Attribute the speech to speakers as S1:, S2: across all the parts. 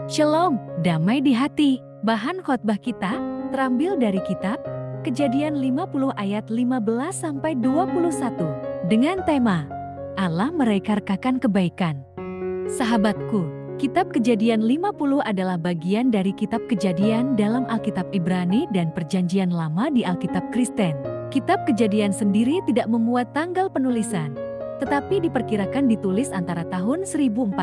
S1: Shalom, damai di hati. Bahan khotbah kita terambil dari kitab Kejadian 50 ayat 15-21 dengan tema Allah merekarkakan kebaikan. Sahabatku, kitab Kejadian 50 adalah bagian dari kitab Kejadian dalam Alkitab Ibrani dan Perjanjian Lama di Alkitab Kristen. Kitab Kejadian sendiri tidak memuat tanggal penulisan, tetapi diperkirakan ditulis antara tahun 1440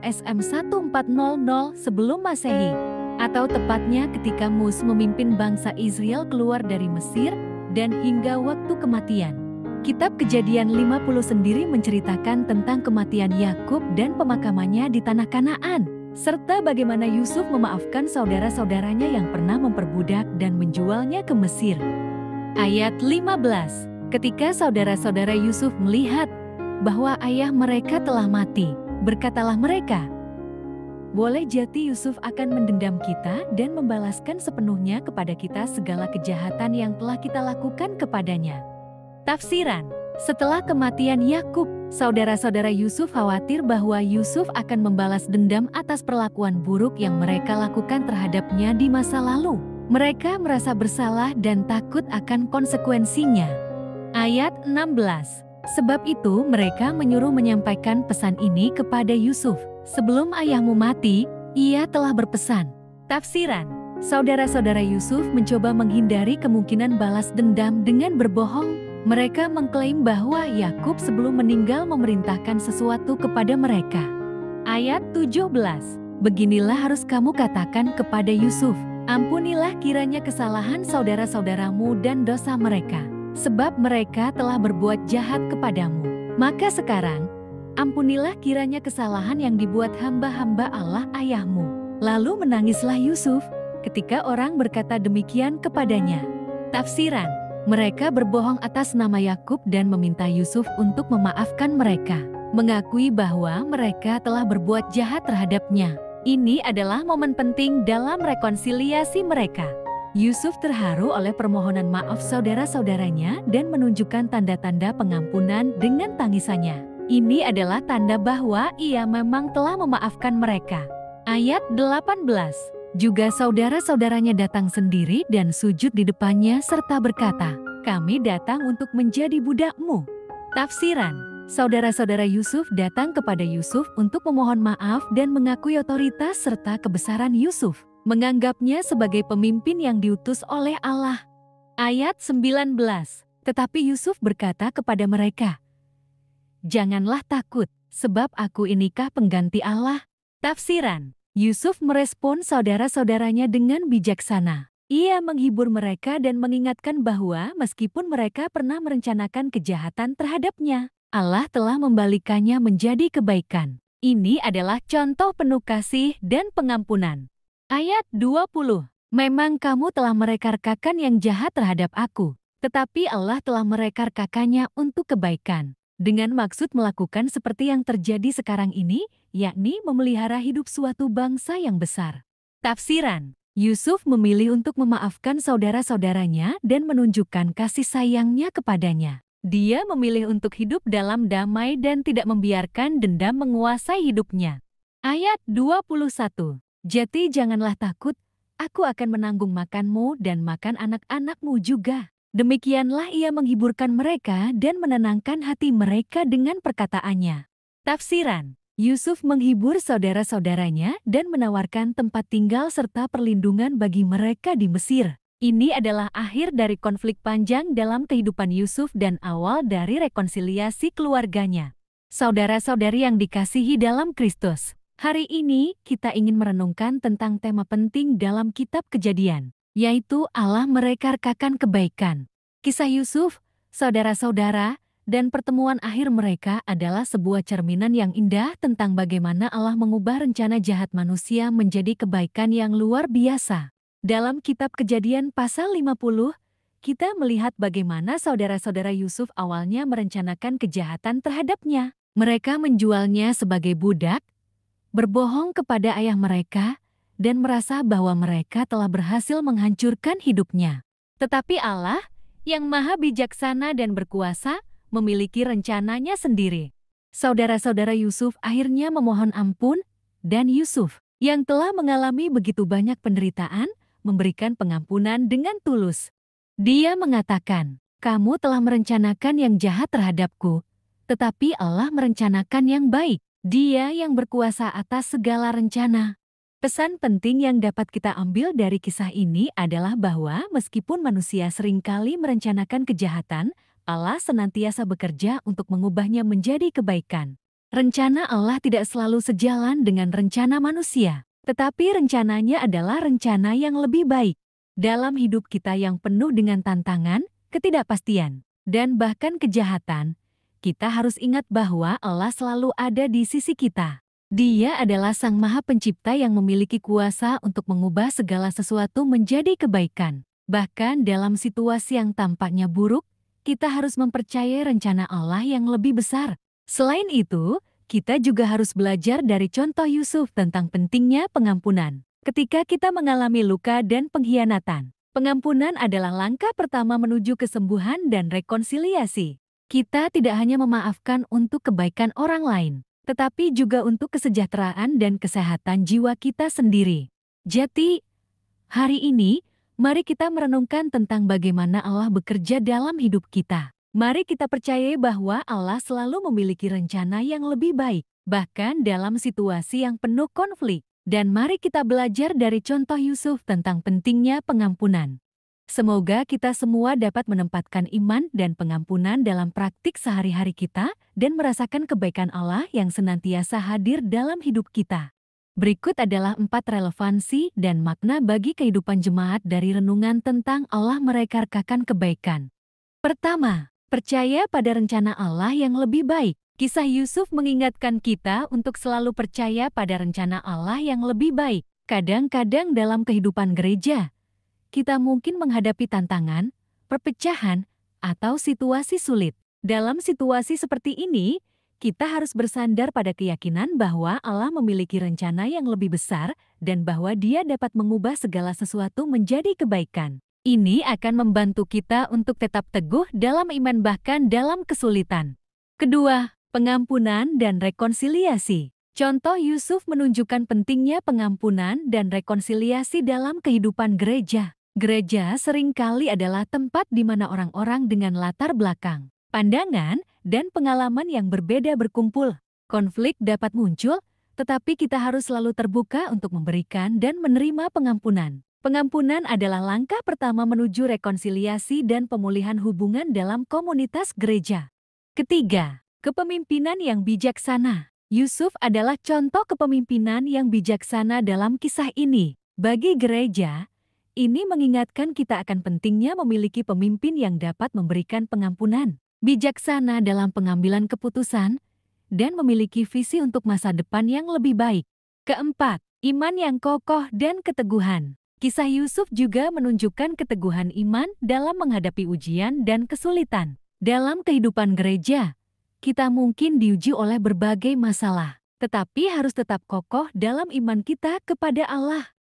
S1: SM 1400 sebelum Masehi, atau tepatnya ketika Mus memimpin bangsa Israel keluar dari Mesir dan hingga waktu kematian. Kitab Kejadian 50 sendiri menceritakan tentang kematian Yakub dan pemakamannya di tanah Kanaan, serta bagaimana Yusuf memaafkan saudara-saudaranya yang pernah memperbudak dan menjualnya ke Mesir. Ayat 15. Ketika saudara-saudara Yusuf melihat bahwa ayah mereka telah mati, berkatalah mereka, "Boleh jadi Yusuf akan mendendam kita dan membalaskan sepenuhnya kepada kita segala kejahatan yang telah kita lakukan kepadanya." Tafsiran: setelah kematian Yakub, saudara-saudara Yusuf khawatir bahwa Yusuf akan membalas dendam atas perlakuan buruk yang mereka lakukan terhadapnya di masa lalu. Mereka merasa bersalah dan takut akan konsekuensinya. Ayat 16. Sebab itu mereka menyuruh menyampaikan pesan ini kepada Yusuf. Sebelum ayahmu mati, ia telah berpesan. Tafsiran: saudara-saudara Yusuf mencoba menghindari kemungkinan balas dendam dengan berbohong. Mereka mengklaim bahwa Yakub sebelum meninggal memerintahkan sesuatu kepada mereka. Ayat 17. Beginilah harus kamu katakan kepada Yusuf, ampunilah kiranya kesalahan saudara-saudaramu dan dosa mereka, sebab mereka telah berbuat jahat kepadamu. Maka sekarang, ampunilah kiranya kesalahan yang dibuat hamba-hamba Allah ayahmu. Lalu menangislah Yusuf ketika orang berkata demikian kepadanya. Tafsiran: mereka berbohong atas nama Yakub dan meminta Yusuf untuk memaafkan mereka, mengakui bahwa mereka telah berbuat jahat terhadapnya. Ini adalah momen penting dalam rekonsiliasi mereka. Yusuf terharu oleh permohonan maaf saudara-saudaranya dan menunjukkan tanda-tanda pengampunan dengan tangisannya. Ini adalah tanda bahwa ia memang telah memaafkan mereka. Ayat 18. Juga saudara-saudaranya datang sendiri dan sujud di depannya serta berkata, "Kami datang untuk menjadi budakmu." Tafsiran: saudara-saudara Yusuf datang kepada Yusuf untuk memohon maaf dan mengakui otoritas serta kebesaran Yusuf, menganggapnya sebagai pemimpin yang diutus oleh Allah. Ayat 19. Tetapi Yusuf berkata kepada mereka, "Janganlah takut, sebab aku inikah pengganti Allah." Tafsiran: Yusuf merespon saudara-saudaranya dengan bijaksana. Ia menghibur mereka dan mengingatkan bahwa meskipun mereka pernah merencanakan kejahatan terhadapnya, Allah telah membalikannya menjadi kebaikan. Ini adalah contoh penuh kasih dan pengampunan. Ayat 20. Memang kamu telah merekarkakan yang jahat terhadap aku, tetapi Allah telah merekarkakannya untuk kebaikan, dengan maksud melakukan seperti yang terjadi sekarang ini, yakni memelihara hidup suatu bangsa yang besar. Tafsiran: Yusuf memilih untuk memaafkan saudara-saudaranya dan menunjukkan kasih sayangnya kepadanya. Dia memilih untuk hidup dalam damai dan tidak membiarkan dendam menguasai hidupnya. Ayat 21. Jadi janganlah takut, aku akan menanggung makanmu dan makan anak-anakmu juga. Demikianlah ia menghiburkan mereka dan menenangkan hati mereka dengan perkataannya. Tafsiran: Yusuf menghibur saudara-saudaranya dan menawarkan tempat tinggal serta perlindungan bagi mereka di Mesir. Ini adalah akhir dari konflik panjang dalam kehidupan Yusuf dan awal dari rekonsiliasi keluarganya. Saudara-saudari yang dikasihi dalam Kristus, hari ini kita ingin merenungkan tentang tema penting dalam kitab Kejadian, yaitu Allah merekarkakan kebaikan. Kisah Yusuf, saudara-saudara, dan pertemuan akhir mereka adalah sebuah cerminan yang indah tentang bagaimana Allah mengubah rencana jahat manusia menjadi kebaikan yang luar biasa. Dalam kitab Kejadian pasal 50, kita melihat bagaimana saudara-saudara Yusuf awalnya merencanakan kejahatan terhadapnya. Mereka menjualnya sebagai budak, berbohong kepada ayah mereka, dan merasa bahwa mereka telah berhasil menghancurkan hidupnya. Tetapi Allah, yang maha bijaksana dan berkuasa, memiliki rencananya sendiri. Saudara-saudara Yusuf akhirnya memohon ampun dan Yusuf, yang telah mengalami begitu banyak penderitaan, memberikan pengampunan dengan tulus. Dia mengatakan, "Kamu telah merencanakan yang jahat terhadapku, tetapi Allah merencanakan yang baik. Dia yang berkuasa atas segala rencana." Pesan penting yang dapat kita ambil dari kisah ini adalah bahwa meskipun manusia seringkali merencanakan kejahatan, Allah senantiasa bekerja untuk mengubahnya menjadi kebaikan. Rencana Allah tidak selalu sejalan dengan rencana manusia, tetapi rencananya adalah rencana yang lebih baik. Dalam hidup kita yang penuh dengan tantangan, ketidakpastian, dan bahkan kejahatan, kita harus ingat bahwa Allah selalu ada di sisi kita. Dia adalah Sang Maha Pencipta yang memiliki kuasa untuk mengubah segala sesuatu menjadi kebaikan. Bahkan dalam situasi yang tampaknya buruk, kita harus mempercayai rencana Allah yang lebih besar. Selain itu, kita juga harus belajar dari contoh Yusuf tentang pentingnya pengampunan. Ketika kita mengalami luka dan pengkhianatan, pengampunan adalah langkah pertama menuju kesembuhan dan rekonsiliasi. Kita tidak hanya memaafkan untuk kebaikan orang lain, tetapi juga untuk kesejahteraan dan kesehatan jiwa kita sendiri. Jadi, hari ini, mari kita merenungkan tentang bagaimana Allah bekerja dalam hidup kita. Mari kita percayai bahwa Allah selalu memiliki rencana yang lebih baik, bahkan dalam situasi yang penuh konflik. Dan mari kita belajar dari contoh Yusuf tentang pentingnya pengampunan. Semoga kita semua dapat menempatkan iman dan pengampunan dalam praktik sehari-hari kita dan merasakan kebaikan Allah yang senantiasa hadir dalam hidup kita. Berikut adalah 4 relevansi dan makna bagi kehidupan jemaat dari renungan tentang Allah merekarkakan kebaikan. Pertama, percaya pada rencana Allah yang lebih baik. Kisah Yusuf mengingatkan kita untuk selalu percaya pada rencana Allah yang lebih baik. Kadang-kadang dalam kehidupan gereja, kita mungkin menghadapi tantangan, perpecahan, atau situasi sulit. Dalam situasi seperti ini, kita harus bersandar pada keyakinan bahwa Allah memiliki rencana yang lebih besar dan bahwa Dia dapat mengubah segala sesuatu menjadi kebaikan. Ini akan membantu kita untuk tetap teguh dalam iman bahkan dalam kesulitan. Kedua, pengampunan dan rekonsiliasi. Contoh Yusuf menunjukkan pentingnya pengampunan dan rekonsiliasi dalam kehidupan gereja. Gereja seringkali adalah tempat di mana orang-orang dengan latar belakang, pandangan, dan pengalaman yang berbeda berkumpul. Konflik dapat muncul, tetapi kita harus selalu terbuka untuk memberikan dan menerima pengampunan. Pengampunan adalah langkah pertama menuju rekonsiliasi dan pemulihan hubungan dalam komunitas gereja. Ketiga, kepemimpinan yang bijaksana. Yusuf adalah contoh kepemimpinan yang bijaksana dalam kisah ini. Bagi gereja, ini mengingatkan kita akan pentingnya memiliki pemimpin yang dapat memberikan pengampunan, bijaksana dalam pengambilan keputusan, dan memiliki visi untuk masa depan yang lebih baik. Keempat, iman yang kokoh dan keteguhan. Kisah Yusuf juga menunjukkan keteguhan iman dalam menghadapi ujian dan kesulitan. Dalam kehidupan gereja, kita mungkin diuji oleh berbagai masalah, tetapi harus tetap kokoh dalam iman kita kepada Allah.